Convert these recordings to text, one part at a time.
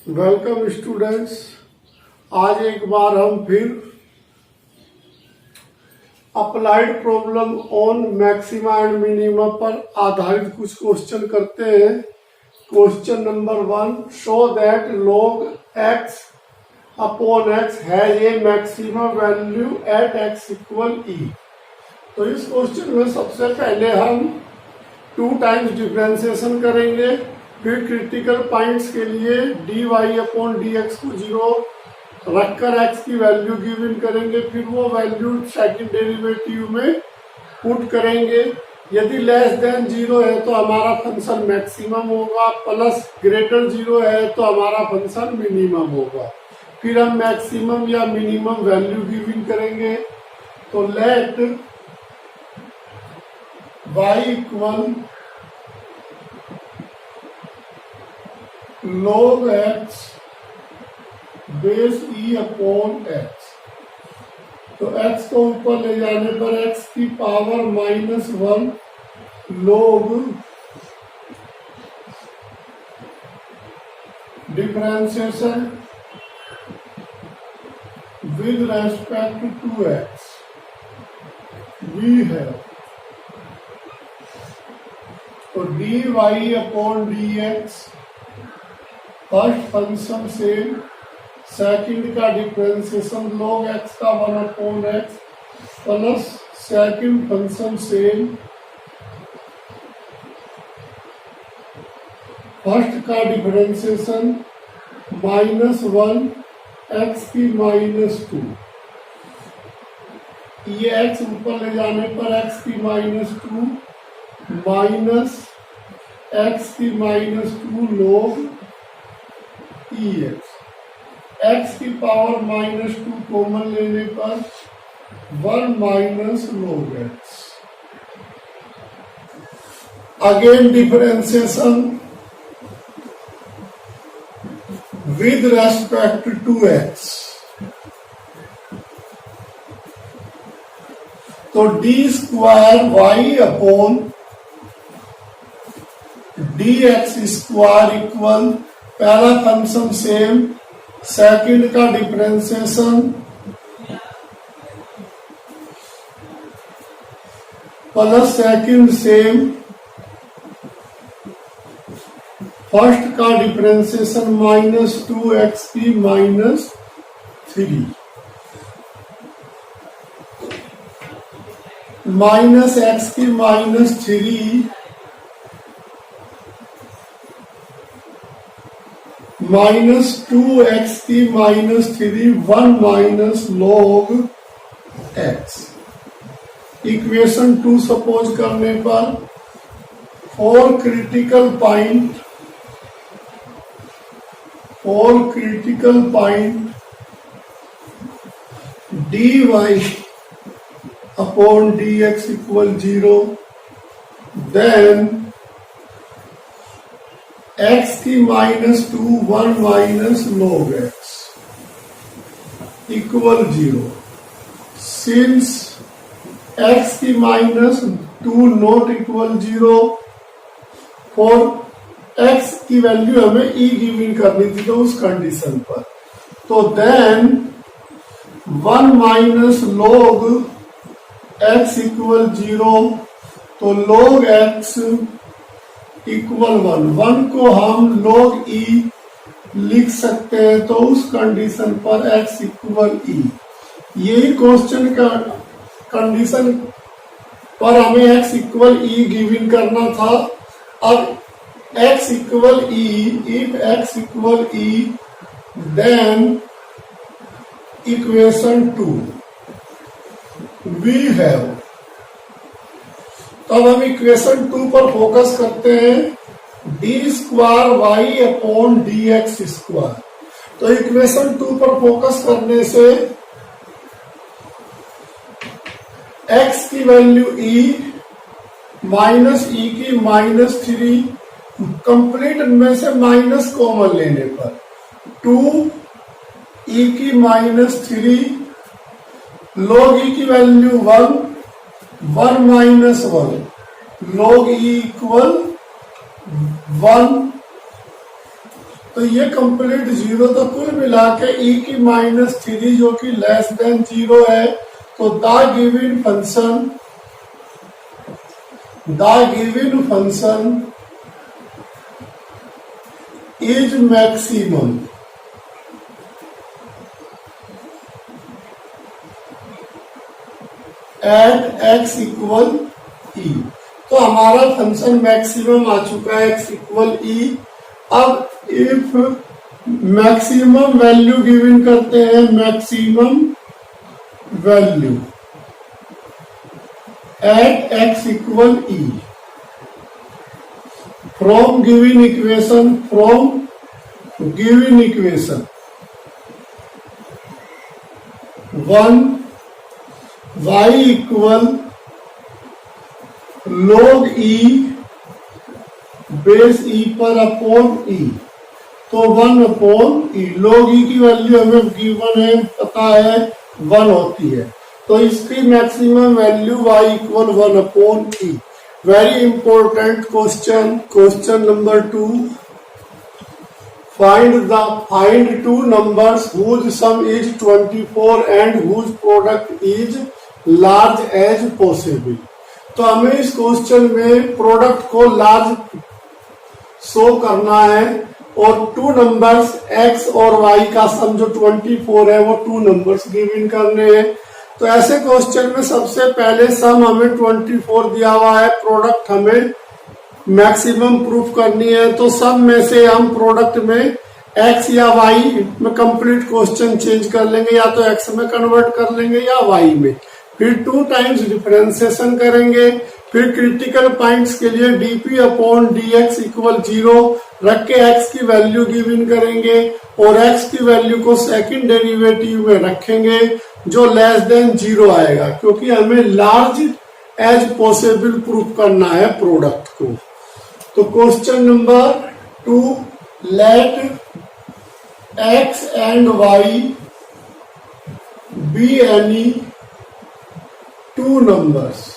Welcome students. आज एक बार हम फिर applied problem on maxima and minima पर आधारित कुछ क्वेश्चन करते हैं। Question number 1, show that log x upon x has a maxima value at x equal e। तो इस क्वेश्चन में सबसे पहले हम 2 टाइम्स डिफरेंशिएशन करेंगे, फिर क्रिटिकल पॉइंट्स के लिए dy अपॉन dx को 0 रखकर x की वैल्यू गिव इन करेंगे, फिर वो वैल्यू सेकंड डेरिवेटिव में पुट करेंगे। यदि लेस देन 0 है तो हमारा फंक्शन मैक्सिमम होगा, प्लस ग्रेटर 0 है तो हमारा फंक्शन मिनिमम होगा। फिर हम मैक्सिमम या मिनिमम वैल्यू गिव इन करेंगे। तो let y equal log x base e upon x। तो x को ऊपर ले जाने पर x की power -1 log differentiation with respect to x we है। तो dy upon dx first function से सेकंड का डिफरेंशिएशन log x का 1 upon x plus second function से फर्स्ट का डिफरेंशिएशन -1 x की -2। ये x ऊपर ले जाने पर x की -2 माइनस x की -2 log x की पावर -2 कॉमन लेने पर 1 minus log x। Again differentiation with respect to x। तो d square y upon dx square equal पहला फंक्शन सेम, सेकंड का differentiation plus second same, first का differentiation -2x की -3 minus x की -3 -2x की -3 1 minus log x। Equation 2 suppose करने पर 4 critical point dy upon dx equal 0, then x की -2 1 minus log x equal 0। Since x की -2 not equal 0, for x की value हमें e गिविंग करनी थी तो उस कंडीशन पर, तो then 1 minus log x equal 0, तो log x इक्वल 1 को हम log e लिख सकते हैं, तो उस कंडीशन पर x इक्वल e। यही क्वेश्चन का कंडीशन पर हमें x इक्वल e गिवन करना था। अब x equal e, if x equal e then equation 2 we have. तब हम इक्वेशन 2 पर फोकस करते हैं, d square y upon D x square. तो इक्वेशन 2 पर फोकस करने से x की वैल्यू e माइनस e की -3 कंप्लीट में से माइनस कॉमन लेने पर 2 e की -3 log e की value 1 minus 1 log e equal 1। तो ये कंप्लीट जीरो, तो कुल मिला के e की -3 जो कि लेस देन जीरो है, तो the given function is maximum at x equal e। तो हमारा फंक्शन मैक्सिमम आ चुका है x इक्वल e। अब इफ मैक्सिमम वैल्यू गिवन करते हैं, maximum value at x equal e from given equation, one y equal log e base e पर upon e, तो 1/e। log e की वैल्यू हमें गिवन है, पता है 1 होती है, तो इसकी maximum value y equal 1/e। Very important question number 2, find two numbers whose sum is 24 and whose product is large as possible। तो हमें इस क्वेश्चन में प्रोडक्ट को लार्ज शो करना है और टू नंबर्स x और y का सम जो 24 है वो टू नंबर्स गिवन करने हैं। तो ऐसे क्वेश्चन में सबसे पहले सम हमें 24 दिया हुआ है, प्रोडक्ट हमें मैक्सिमम प्रूफ करनी है। तो सम में से हम प्रोडक्ट में x या y में कंप्लीट क्वेश्चन चेंज कर लेंगे, या तो x में कन्वर्ट कर लेंगे या y में, फिर 2 टाइम्स डिफरेंशिएशन करेंगे, फिर क्रिटिकल पॉइंट्स के लिए dp अपॉन dx इक्वल 0 रख के x की वैल्यू गिवन करेंगे और x की वैल्यू को सेकंड डेरिवेटिव में रखेंगे जो लेस देन 0 आएगा, क्योंकि हमें लार्ज एज पॉसिबल प्रूफ करना है प्रोडक्ट को। तो question number 2, let x and y be any two numbers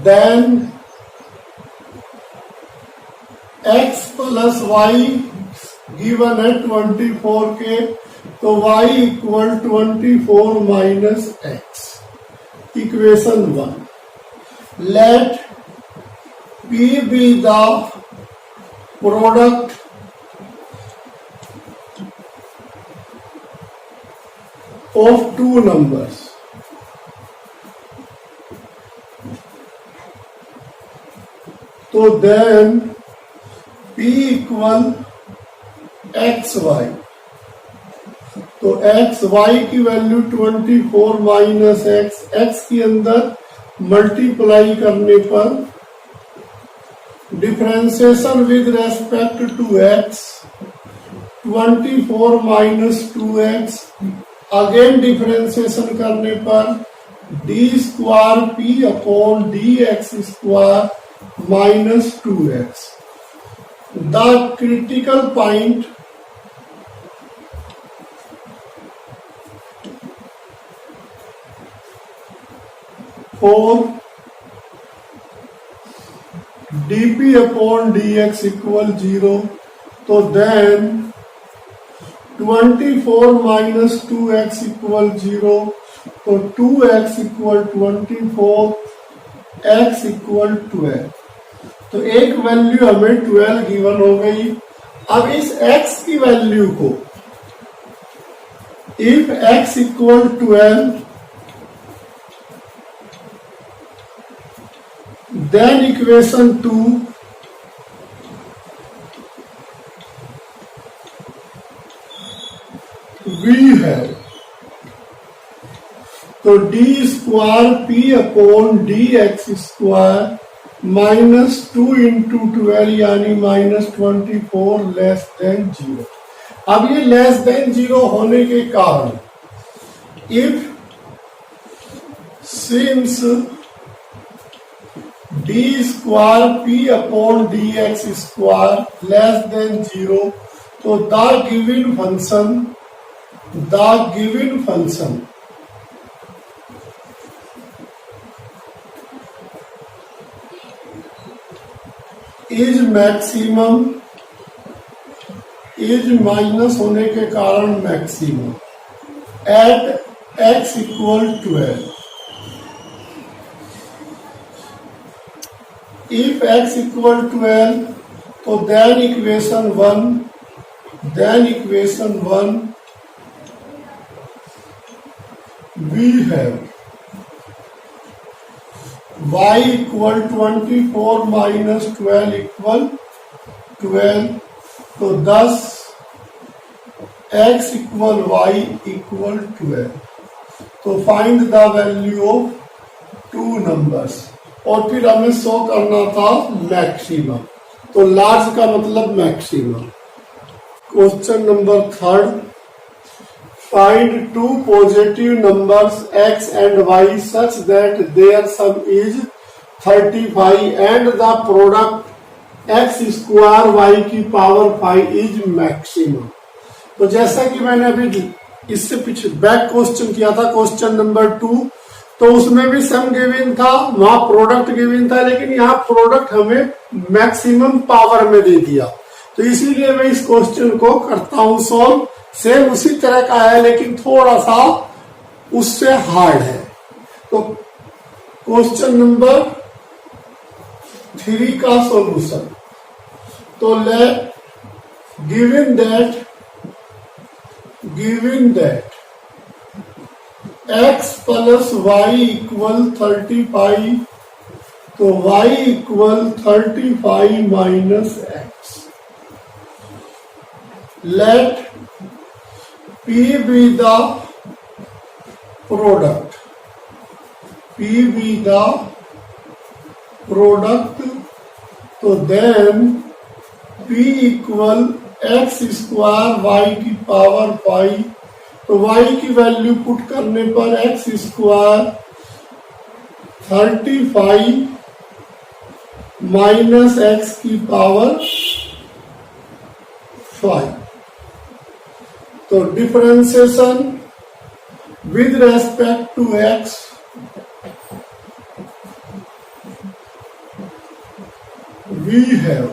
then x plus y given है 24 के, तो y equal 24 minus x। Equation 1, let p be the product of two numbers। तो then p equal xy, तो xy की value 24 minus x के अंदर multiply करने पर differentiation with respect to x 24 minus 2x, again differentiation करने पर d square p upon D x square minus 2x। The critical point for dp upon dx equal 0, तो then 24 minus 2x equal 0, तो 2x equal 24, x equal 12। तो एक value हमें 12 given हो गई। अब इस x की वैल्यू को if x equal 12 then equation 2 we है, तो D square p upon D x square minus 2 into 12 यानी माइनस 24 लेस देन 0। अब ये लेस देन 0 होने के कारण if since d square p upon D x square less than 0, तो the given function is maximum, is minus होने के कारण maximum at x equal 12। If x equal 12 तो then equation 1 we have y equal 24 minus 12 equal 12, तो 10 x equal y equal 12। तो find the value of two numbers, और फिर हमें show करना था मैक्सिमम। तो लार्ज का मतलब maximum. Question number 3, find two positive numbers x and y such that their sum is 35 and the product x square y की पावर 5 is maximum। तो जैसा कि मैंने अभी इससे पीछे बैक क्वेश्चन किया था, क्वेश्चन नंबर 2, तो उसमें भी सम गिवन था, वहां प्रोडक्ट गिवन था, लेकिन यहाँ प्रोडक्ट हमें मैक्सिमम पावर में दे दिया। तो इसीलिए मैं इस क्वेश्चन को करता हूं सॉल्व। सेम उसी तरह का है लेकिन थोड़ा सा उससे हार्ड है। तो क्वेश्चन नंबर 3 का सॉल्यूशन, तो let given that x plus y equal 35, तो y equal 35 minus x। Let P be the product, तो then P equal x square y की पावर 5, तो y की वैल्यू पुट करने पर x स्क्वायर 35 माइनस x की पावर 5। तो differentiation with respect to x, we have,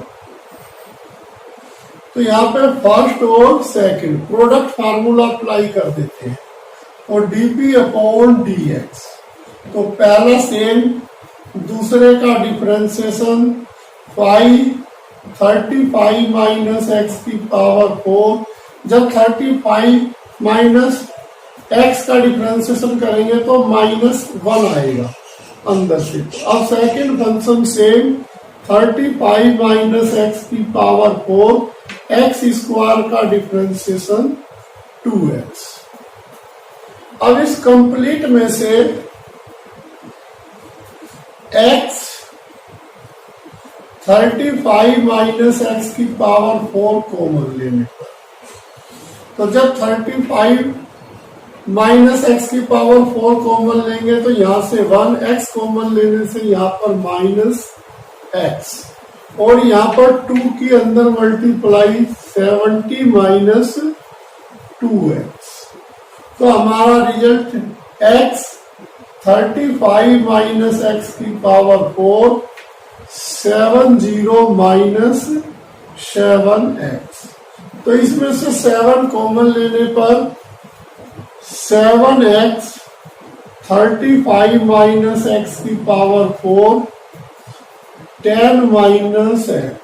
तो यहां पे फर्स्ट और सेकंड प्रोडक्ट फार्मूला अप्लाई कर देते हैं, और dp अपॉन dx। तो पहला सेम, दूसरे का डिफरेंशिएशन 35 माइनस x की पावर 4। जब 35 माइनस x का डिफरेंशिएशन करेंगे तो -1 आएगा अंदर से। अब second function same, 35 minus x की पावर 4, x स्क्वायर का डिफरेंशिएशन 2x। अब इस कंप्लीट में से x 35 माइनस x की पावर 4 कॉमन लेने पर, तो जब 35 माइनस x की पावर 4 कॉमन लेंगे तो यहां से 1x कॉमन लेने से यहां पर माइनस x, और यहां पर 2 की अंदर मल्टीप्लाई 70 माइनस 2x। तो हमारा रिजल्ट x 35 माइनस x की पावर 4 70 माइनस 7x। तो इसमें से 7 कॉमन लेने पर 7x 35 माइनस x की पावर 4 10 माइनस x।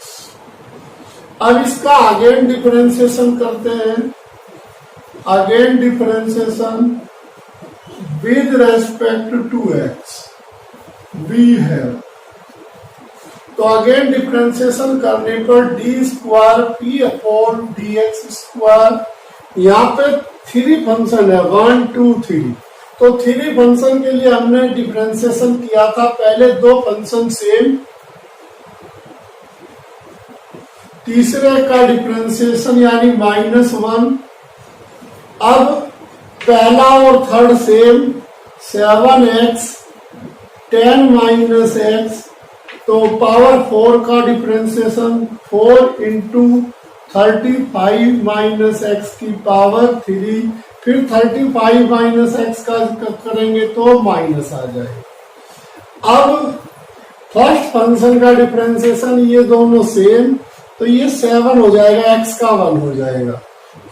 अब इसका अगेन डिफरेंशिएशन करते हैं, again differentiation with respect to x, we have, तो अगेन डिफरेंशिएशन करने पर d square p upon D x square. यहाँ पे 3 फंक्शन है, 1 2 3, तो 3 फंक्शन के लिए हमने डिफरेंशिएशन किया था। पहले 2 फंक्शन सेम, तीसरे का डिफरेंशिएशन यानी -1। अब पहला और third same, 7x 10 minus x, तो पावर 4 का डिफरेंशिएशन 4 इंटू 35 माइनस एक्स की पावर 3, फिर 35 माइनस एक्स का करेंगे तो माइनस आ जाए। अब फर्स्ट फंक्शन का डिफरेंशिएशन ये दोनों सेम, तो ये 7 हो जाएगा, एक्स का 1 हो जाएगा।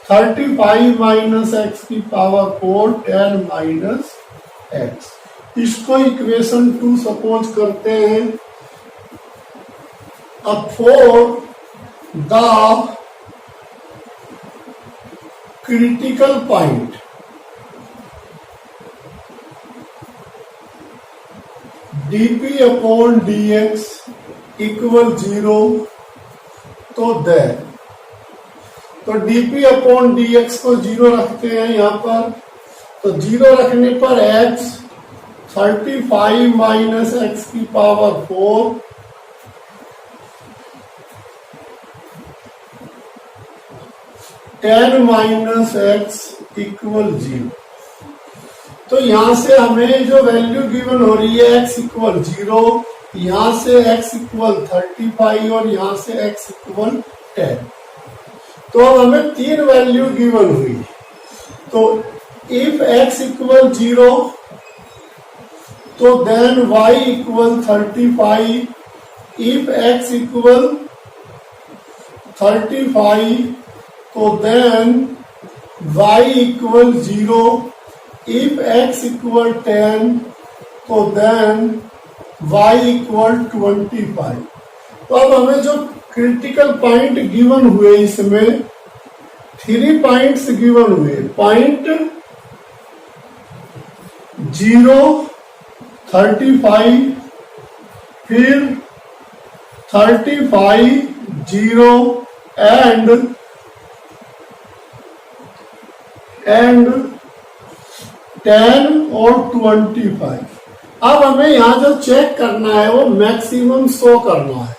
35 माइनस एक्स की पावर 4, 10 माइनस एक्स। इसको इक्वेशन 2 सपोज करते हैं। अब for the critical point dp upon dx equal 0, तो dp अपॉन dx को 0 रखते हैं यहां पर। तो 0 रखने पर x 35 माइनस एक्स की पावर 4, 10 माइनस एक्स इक्वल 0। तो यहां से हमें जो वैल्यू गिवन हो रही है x इक्वल 0, यहां से x इक्वल 35 और यहां से x इक्वल 10। तो अब हमें 3 वैल्यू गिवन हुई। तो इफ x इक्वल 0, तो then y equal 35। If x equal 35, तो then y equal 0। If x equal 10, तो then y equal 25। तो अब हमें जो क्रिटिकल पॉइंट गिवन हुए, इसमें 3 पॉइंट्स गिवन हुए। पॉइंट 0, 35, फिर 35, 0 एंड 10 और 25। अब हमें यहां जो चेक करना है वो मैक्सिमम शो करना है।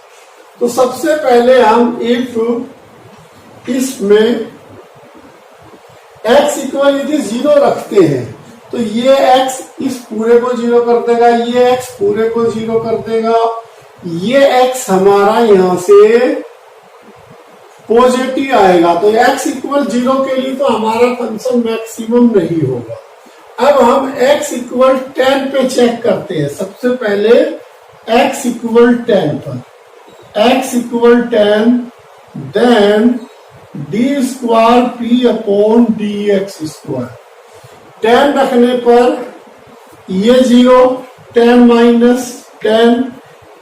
तो सबसे पहले हम इफ इसमें x इक्वल यदि 0 रखते हैं, तो ये x इस पूरे को 0 कर देगा, ये x पूरे को 0 कर देगा, ये x हमारा यहां से पॉजिटिव आएगा। तो x इक्वल 0 के लिए तो हमारा फंक्शन मैक्सिमम नहीं होगा। अब हम x इक्वल 10 पे चेक करते हैं। सबसे पहले x इक्वल 10 पर, x equal 10, then d square p upon D x square. 10 रखने पर ये 0, 10 माइनस 10,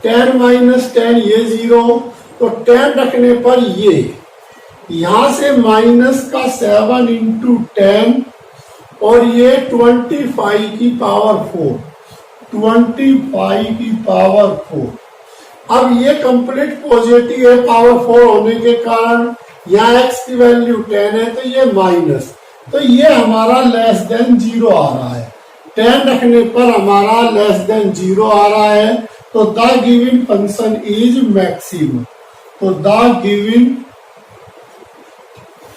10 माइनस 10 ये 0, तो 10 रखने पर ये यहां से माइनस का 7 इंटू 10 और ये 25 की पावर 4, 25 की पावर 4। अब ये कंप्लीट पॉजिटिव है पावर 4 होने के कारण। यहाँ x की वैल्यू 10 है, तो ये माइनस, तो ये हमारा लेस देन 0 आ रहा है। 10 रखने पर हमारा लेस देन 0 आ रहा है। तो the given function is maximum. तो the given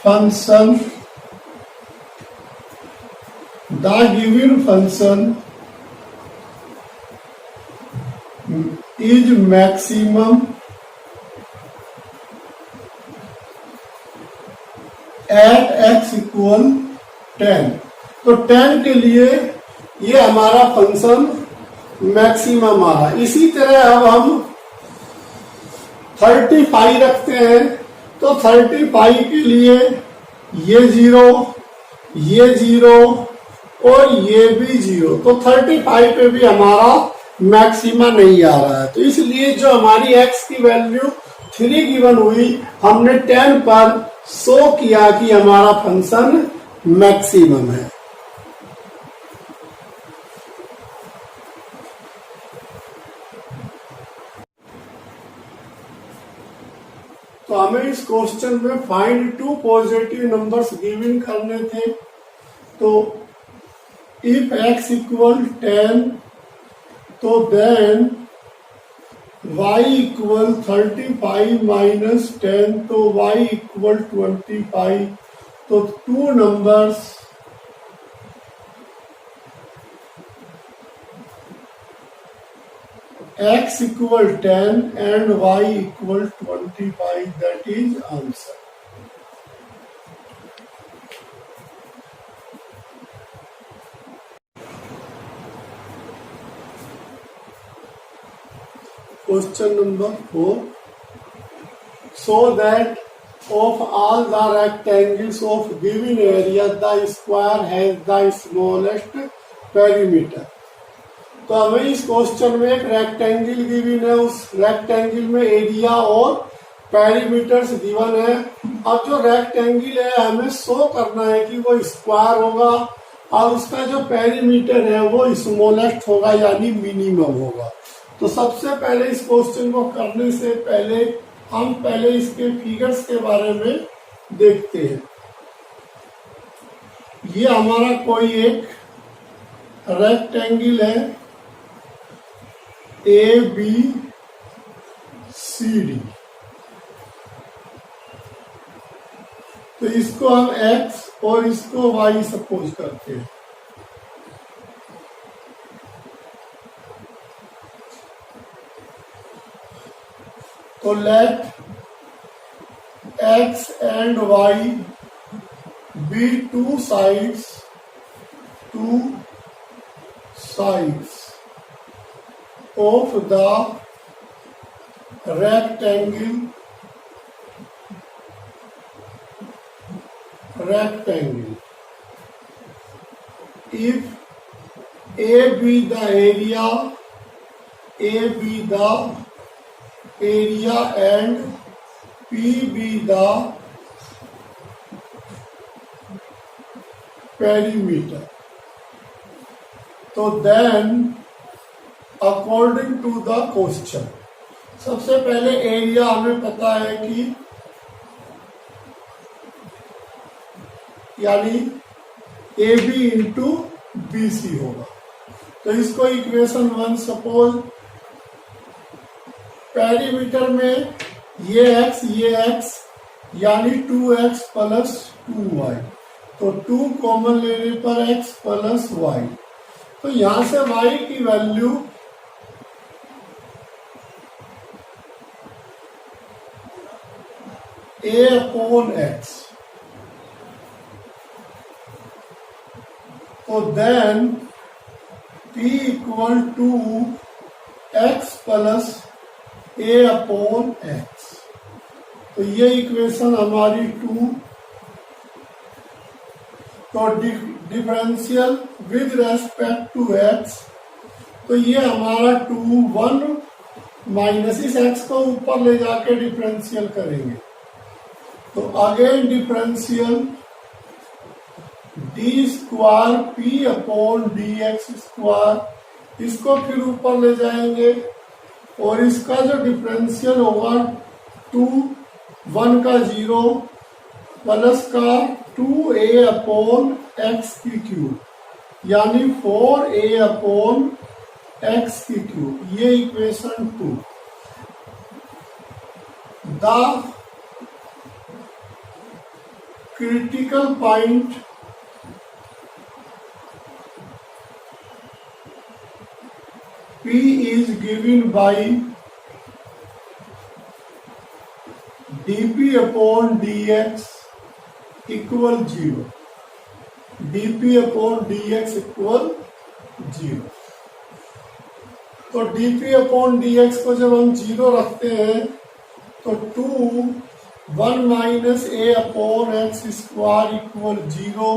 function is maximum at x equal 10। तो 10 के लिए ये हमारा फंक्शन मैक्सिमम आ रहा है। इसी तरह अब हम 35 रखते हैं। तो 35 के लिए ये 0, ये 0 और ये भी 0, तो 35 पे भी हमारा मैक्सिमा नहीं आ रहा है। तो इसलिए जो हमारी x की वैल्यू 3 गिवन हुई, हमने 10 पर शो किया कि हमारा फंक्शन मैक्सिमम है। तो हमें इस क्वेश्चन में फाइंड 2 पॉजिटिव नंबर्स गिवन करने थे। तो इफ x इक्वल 10, तो देन y इक्वल 35 माइनस 10, तो y इक्वल 25। तो 2 numbers x equal 10 and y equal 25, that is answer। Question number 4, so that of all the rectangles of given area the square has the smallest perimeter। तो हमें इस question में एक rectangle given है, उस rectangle में area और perimeters given है। अब जो रेक्टेंगल है हमें शो करना है कि वो स्क्वायर होगा और उसका जो पेरीमीटर है वो स्मॉलेस्ट होगा यानी मिनिमम होगा। तो सबसे पहले इस क्वेश्चन को करने से पहले हम पहले इसके फिगर्स के बारे में देखते हैं। ये हमारा कोई एक रेक्टेंगल है ए बी सी डी। तो इसको हम x और इसको y सपोज करते हैं। तो late x and y be two sides of the rectangle if A be the area and P be the perimeter। तो then according to the question, सबसे पहले एरिया हमें पता है कि यानी A B into B C होगा। तो इसको इक्वेशन 1 सपोज पेरीमीटर में ये x यानी 2x प्लस 2y। तो 2 कॉमन लेने पर x प्लस y। तो यहां से y की वैल्यू a अपॉन x। तो then p equal to x plus a upon x। तो ये इक्वेशन हमारी 2। तो differential with respect to x। तो ये हमारा 2 1 माइनस इस x को ऊपर ले जाके डिफरेंशियल करेंगे। तो again differential D square p upon D x square, इसको फिर ऊपर ले जाएंगे और इसका जो डिफरेंशियल होगा 2 1 का 0 प्लस का 2a अपॉन एक्स की क्यूब यानी 4a अपॉन एक्स की क्यूब। ये equation 2। The critical point P is given by dp upon dx equal 0। dp upon dx equal 0। तो dp upon dx को जब हम 0 रखते हैं तो 2 1 minus a upon x square equal 0।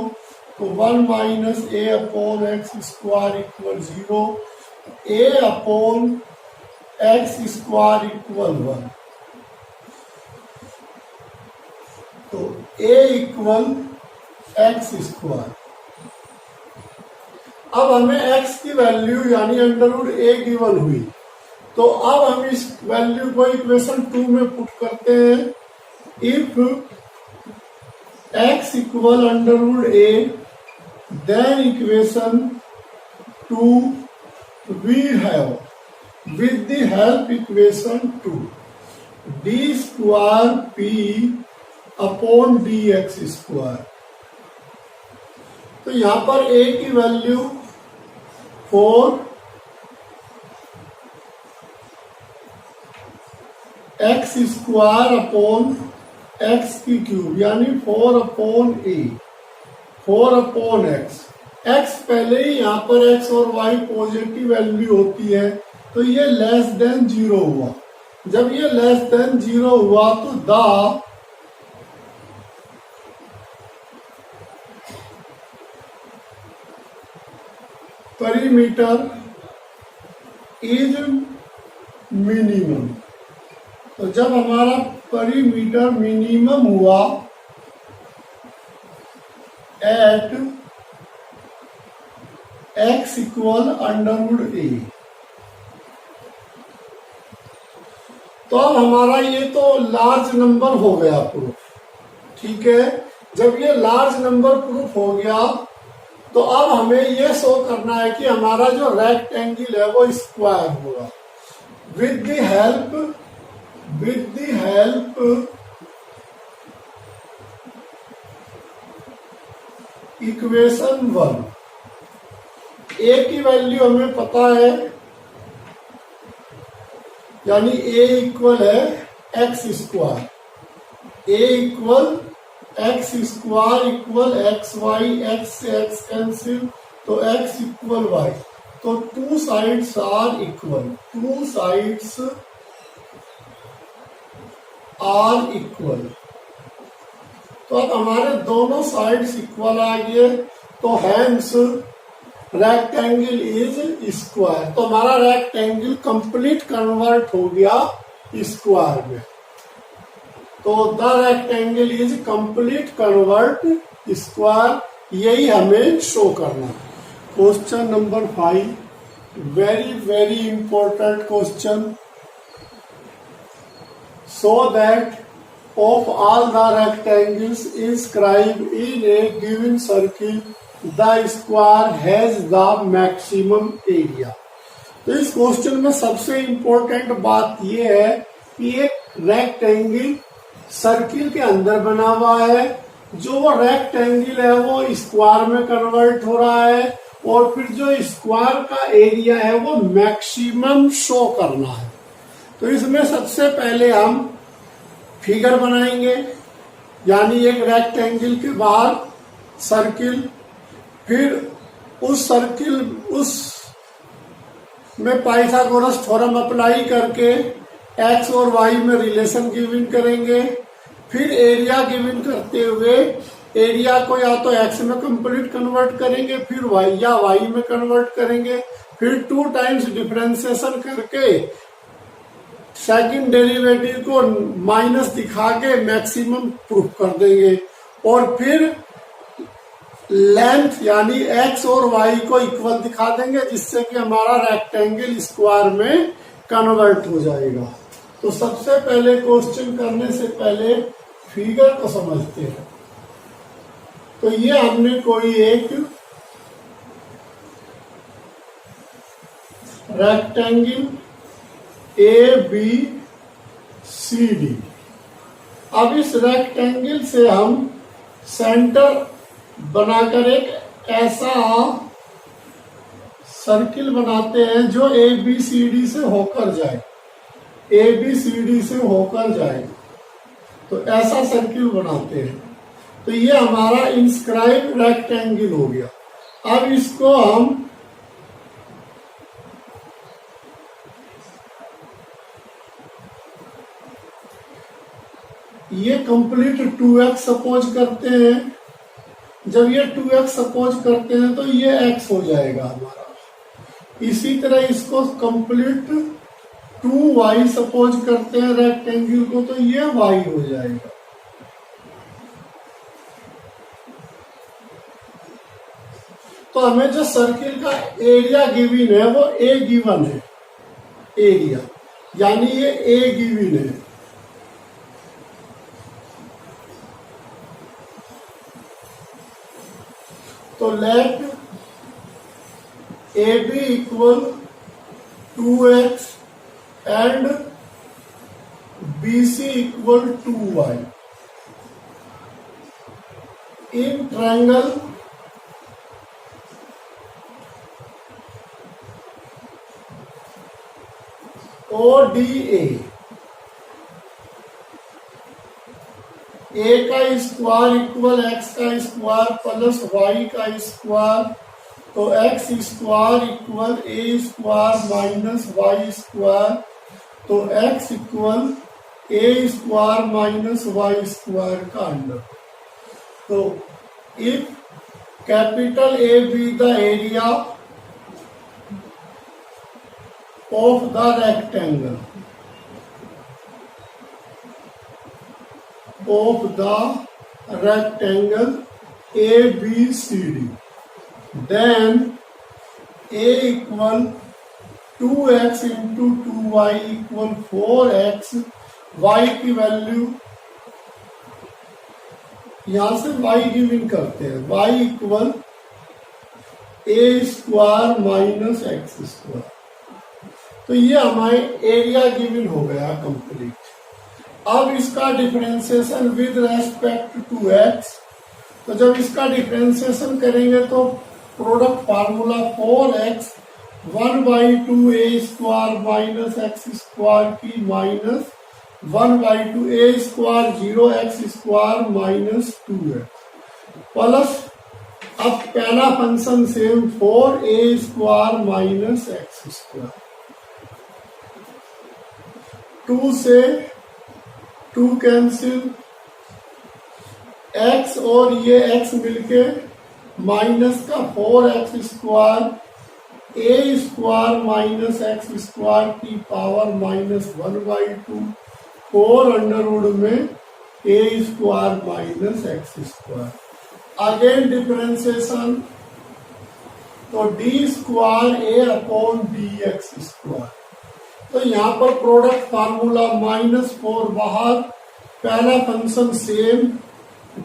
तो 1 minus a upon x square equal 0। a upon x square equal 1। तो a equal X square. अब हमें x की वैल्यू यानी अंडरवुड a गिवन हुई। तो अब हम इस वैल्यू को इक्वेशन 2 में पुट करते हैं। If x equal under root a then equation 2 we have with the help equation 2 d square p upon dx square। तो यहां पर a की value 4 x square upon x की क्यूब यानी 4 upon a 4 upon x. x पहले ही यहाँ पर x और y पॉजिटिव वैल्यू होती है तो ये लेस देन 0 हुआ। जब ये लेस देन 0 हुआ तो द perimeter इज मिनिमम। तो जब हमारा परिमीटर मिनिमम हुआ at x equal under root a, तो अब हमारा ये तो लार्ज नंबर हो गया प्रूफ, ठीक है। जब ये लार्ज नंबर प्रूफ हो गया तो अब हमें ये शो करना है कि हमारा जो रेक्टेंगल है वो स्क्वायर होगा with the help equation 1। A की वैल्यू हमें पता है, यानी ए इक्वल है X square. A equal X square equal X Y, X से एक्स कैंसिल तो एक्स इक्वल वाई, तो two sides are equal, two sides are equal. तो अब हमारे दोनों साइड्स इक्वल आ गए, तो हैंस रेक्टेंगल इज स्क्वायर। तो हमारा रेक्टेंगल कंप्लीट कन्वर्ट हो गया स्क्वायर में। तो the rectangle is complete convert square, यही हमें शो करना। Question number 5, very very important question. So that of all the rectangles inscribed in a given circle, the square has the maximum area। तो इस question में सबसे important बात यह है कि एक रेक्टेंगल सर्किल के अंदर बना हुआ है, जो वो रेक्टेंगल है वो स्क्वायर में कन्वर्ट हो रहा है, और फिर जो स्क्वायर का एरिया है वो मैक्सिमम शो करना है। तो इसमें सबसे पहले हम फिगर बनाएंगे, यानी एक रेक्टेंगल के बाहर सर्किल, फिर उस सर्किल उस में पाइथागोरस थ्योरम अप्लाई करके एक्स और वाई में रिलेशन गिवन करेंगे, फिर एरिया गिवन करते हुए एरिया को या तो एक्स में कंप्लीट कन्वर्ट करेंगे, फिर वाई या वाई में कन्वर्ट करेंगे, फिर 2 टाइम्स डिफरेंशिएशन करके सेकंड डेरिवेटिव को माइनस दिखा के मैक्सिमम प्रूफ कर देंगे, और फिर लेंथ यानी एक्स और वाई को इक्वल दिखा देंगे, जिससे कि हमारा रेक्टेंगल स्क्वायर में कन्वर्ट हो जाएगा। तो सबसे पहले क्वेश्चन करने से पहले फिगर को समझते हैं। तो ये हमने कोई एक rectangle A B C D, अब इस रेक्टेंगल से हम सेंटर बनाकर एक ऐसा सर्किल बनाते हैं जो ए बी सी डी से होकर जाए, ए बी सी डी से होकर जाए, तो ऐसा सर्किल बनाते हैं। तो ये हमारा इंस्क्राइब रेक्टेंगल हो गया। अब इसको हम ये कंप्लीट 2x सपोज करते हैं। जब ये 2x सपोज करते हैं तो ये x हो जाएगा हमारा। इसी तरह इसको कंप्लीट 2y सपोज करते हैं रेक्टेंगल को, तो ये y हो जाएगा। तो हमें जो सर्किल का एरिया गिवन है वो a गिवन है, एरिया यानी ये a गिवन है। तो let A B equal 2x and B C equal 2y in triangle ODA। A का स्क्वायर इक्वल एक्स का स्क्वायर प्लस वाई का स्क्वायर तो x square equal a square minus y square, तो x equal a square minus y square का under. तो if capital A be the area of the rectangle ABCD, then A equal 2x into 2y equal 4x, y की value यहां से y given करते हैं, y equal a square minus X square. तो ये हमारे एरिया गिवन हो गया कंप्लीट। अब इसका differentiation with respect to X, तो जब इसका डिफरेंशिएशन करेंगे तो product formula 4x 1/2 A square minus X square की minus 1/2 A square 0 X square minus 2x plus अब पहला function same 4 A square minus X square, 2 से 2 कैंसिल, x और ये x मिलके माइनस का 4x square A square minus X square की power minus 1/2 4 under root में A square minus X square. Again differentiation, तो D square A upon D x square. तो यहाँ पर प्रोडक्ट फार्मूला -4 बाहर, पहला फंक्शन सेम,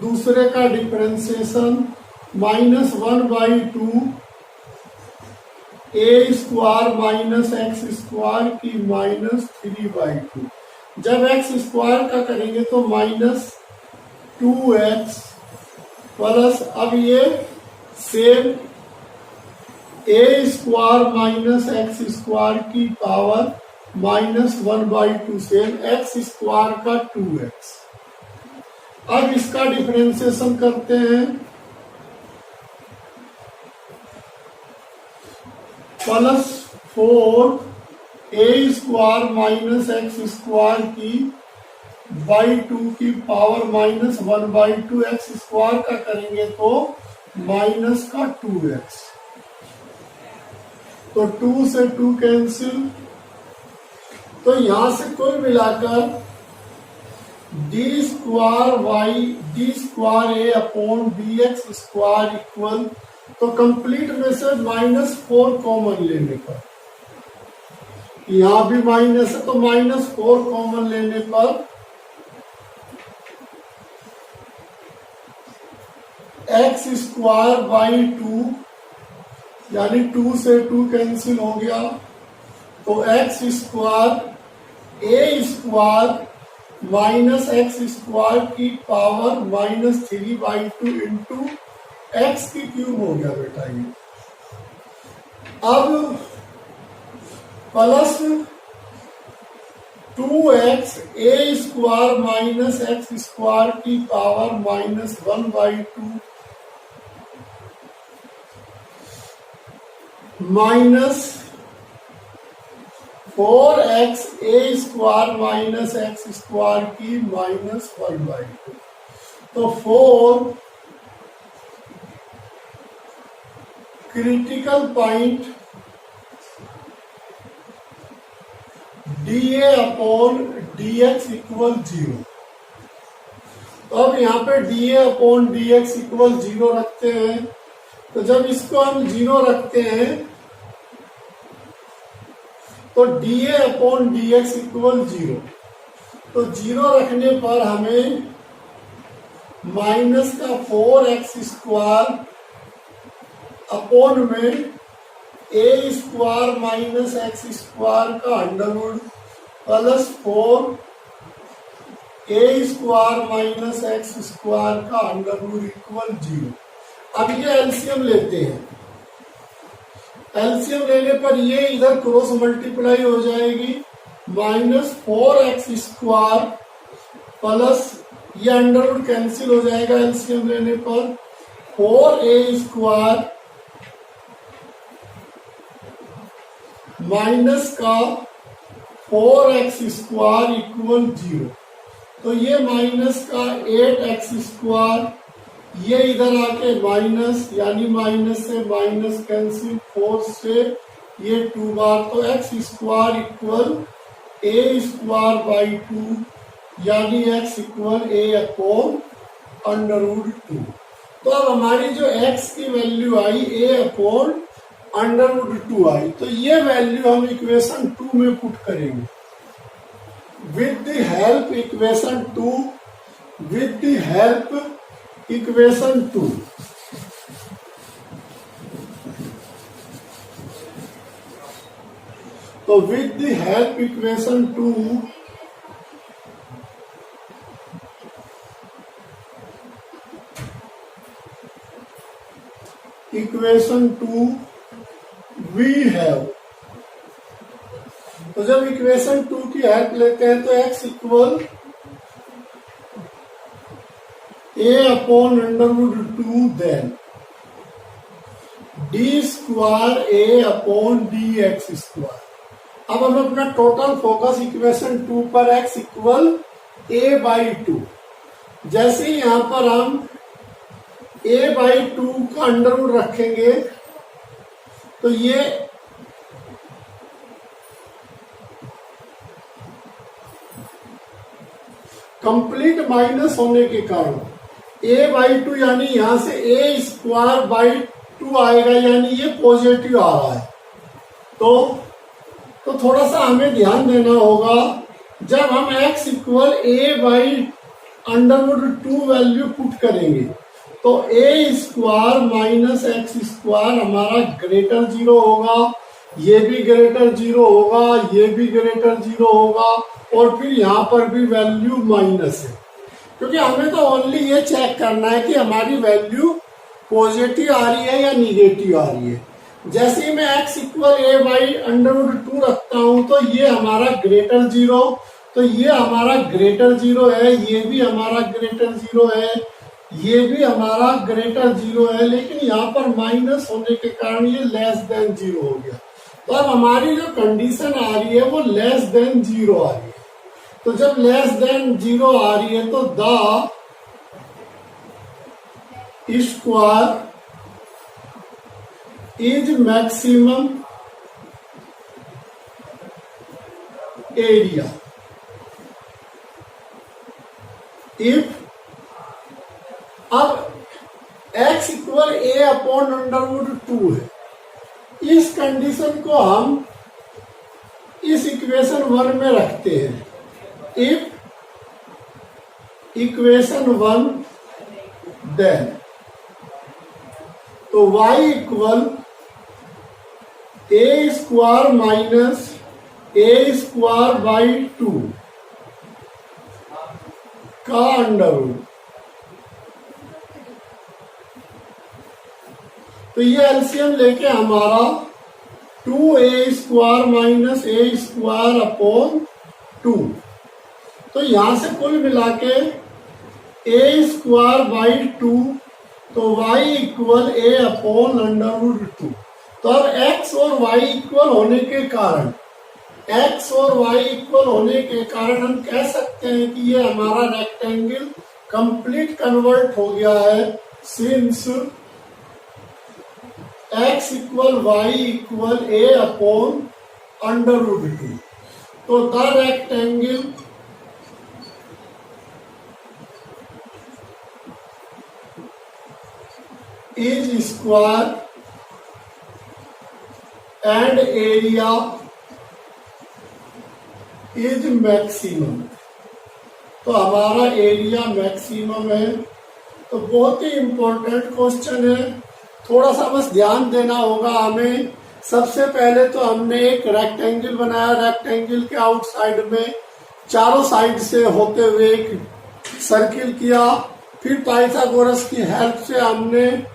दूसरे का differentiation -1/2 A square minus X square की माइनस 3/2। जब एक्स स्क्वायर का करेंगे तो -2x प्लस अब ये सेम ए स्क्वायर माइनस एक्स स्क्वायर की पावर -1/2 सेम एक्स स्क्वायर का 2x। अब इसका डिफरेंशिएशन करते हैं, +4 A square minus X square की /2 की पावर -1/2 एक्स स्क्वायर का करेंगे तो माइनस का 2x, तो 2 से 2 कैंसिल। तो यहां से कुल मिलाकर D square A upon D x square equal, तो कंप्लीट में से -4 कॉमन लेने पर, यहां भी माइनस है तो -4 कॉमन लेने पर एक्स स्क्वायर बाई 2 यानी 2 से 2 कैंसिल हो गया, तो x square A square minus X square की पावर -3/2 इंटू एक्स की क्यूब हो गया बेटा ये। अब प्लस 2x ए स्क्वायर माइनस एक्स स्क्वायर की पावर -1/2 माइनस 4x ए स्क्वायर माइनस एक्स स्क्वायर की -1/2। तो 4 critical point D A upon D x equal 0। तो अब यहाँ पे D A upon D x equal 0 रखते हैं, तो जब इसको हम 0 रखते हैं तो D A upon D x equal 0, तो 0 रखने पर हमें माइनस का 4x स्क्वायर अपॉन में A square minus X square का Underwood plus 4 A square minus X square का अंडरवुड इक्वल 0। अब ये एलसीएम लेते हैं, एलसीएम लेने पर ये इधर क्रॉस मल्टीप्लाई हो जाएगी, -4x स्क्वायर प्लस ये अंडरवुड कैंसिल हो जाएगा एलसीएम लेने पर 4a स्क्वायर माइनस का 4x² इक्वल 0। तो ये माइनस का 8x², ये इधर आके माइनस, यानी माइनस से माइनस कैंसिल, 4 से ये 2 बार, तो x² इक्वल a²/2, यानी x इक्वल a/√2। तो अब हमारी जो x की वैल्यू आई a/√2 आई, तो ये वैल्यू हम इक्वेशन 2 में पुट करेंगे विद द हेल्प इक्वेशन 2। तो with the help equation 2, we have, तो जब इक्वेशन 2 की हेल्प लेते हैं तो x equal a/√2 then d²a/dx²। अब हम अपना टोटल फोकस इक्वेशन 2 पर x इक्वल a/2। जैसे ही यहां पर हम a/2 का अंडरवुड रखेंगे तो ये कंप्लीट माइनस होने के कारण a/2, यानी यहां से a²/2 आएगा, यानी ये पॉजिटिव आ रहा है। तो थोड़ा सा हमें ध्यान देना होगा, जब हम x equal a/√2 value put करेंगे तो a² माइनस x² हमारा ग्रेटर 0 होगा, ये भी ग्रेटर 0 होगा, ये भी ग्रेटर 0 होगा, और फिर यहाँ पर भी वैल्यू माइनस है, क्योंकि हमें तो ओनली ये चेक करना है कि हमारी वैल्यू पॉजिटिव आ रही है या निगेटिव आ रही है। जैसे ही मैं x इक्वल a/√2 रखता हूं तो ये हमारा ग्रेटर 0, तो ये हमारा ग्रेटर 0 है, ये भी हमारा ग्रेटर 0 है, ये भी हमारा ग्रेटर 0 है, लेकिन यहाँ पर माइनस होने के कारण ये लेस देन 0 हो गया। तो अब हमारी जो कंडीशन आ रही है वो लेस देन 0 आ रही है। तो जब लेस देन 0 आ रही है तो the square is maximum area if, अब x इक्वल a/√2 है, इस कंडीशन को हम इस इक्वेशन 1 में रखते हैं। इफ इक्वेशन 1 देन, तो y equal a² minus a²/2 का अंडरवुड, तो ये एलसीएम लेके हमारा 2a² माइनस a²/2, तो यहां से कुल मिला के a²/2, तो y इक्वल a/√2। तो अब x और y इक्वल होने के कारण, हम कह सकते हैं कि ये हमारा रेक्टेंगल कंप्लीट कन्वर्ट हो गया है, since x equal y equal a/√2। तो the rectangle is square and area is maximum. तो हमारा एरिया मैक्सिमम है। तो बहुत ही इंपॉर्टेंट क्वेश्चन है, थोड़ा सा बस ध्यान देना होगा हमें। सबसे पहले तो हमने एक रेक्टेंगल बनाया, रेक्टेंगल के आउटसाइड में चारों साइड से होते हुए एक सर्किल किया। फिर पाइथागोरस की हेल्प से हमने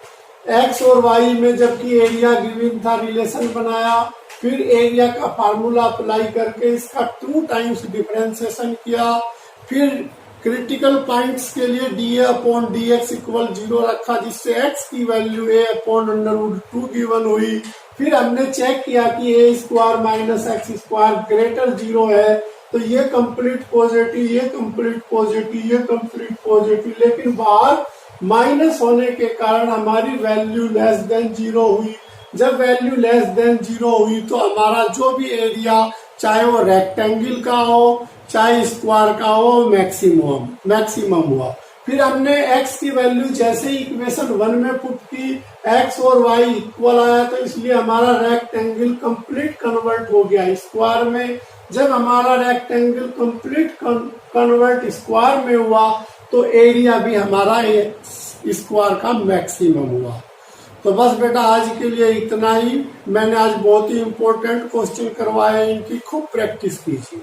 x और y में जबकि एरिया गिवन था रिलेशन बनाया। फिर एरिया का फार्मूला अप्लाई करके इसका 2 टाइम्स डिफरेंशिएशन किया। फिर क्रिटिकल पॉइंट्स के लिए dA/dx इक्वल 0 रखा, जिससे x की वैल्यू a/√2 गिवन हुई। फिर हमने चेक किया कि A square minus X square greater 0 है, तो ये कंप्लीट पॉजिटिव, ये कंप्लीट पॉजिटिव, ये कंप्लीट पॉजिटिव, लेकिन बाहर माइनस होने के कारण हमारी वैल्यू लेस देन 0 हुई। जब वैल्यू लेस देन 0 हुई तो हमारा जो भी एरिया, चाहे वो रेक्टेंगल का हो चाहे स्क्वायर का हो, मैक्सिमम हुआ। फिर हमने x की वैल्यू जैसे ही इक्वेशन 1 में पुट की, x और y इक्वल आया, तो इसलिए हमारा रेक्टेंगल कंप्लीट कन्वर्ट हो गया स्क्वायर में। जब हमारा रेक्टेंगल कंप्लीट कन्वर्ट स्क्वायर में हुआ तो एरिया भी हमारा स्क्वायर का मैक्सिमम हुआ। तो बस बेटा आज के लिए इतना ही। मैंने आज बहुत ही इंपॉर्टेंट क्वेश्चन करवाए, इनकी खूब प्रैक्टिस कीजिए।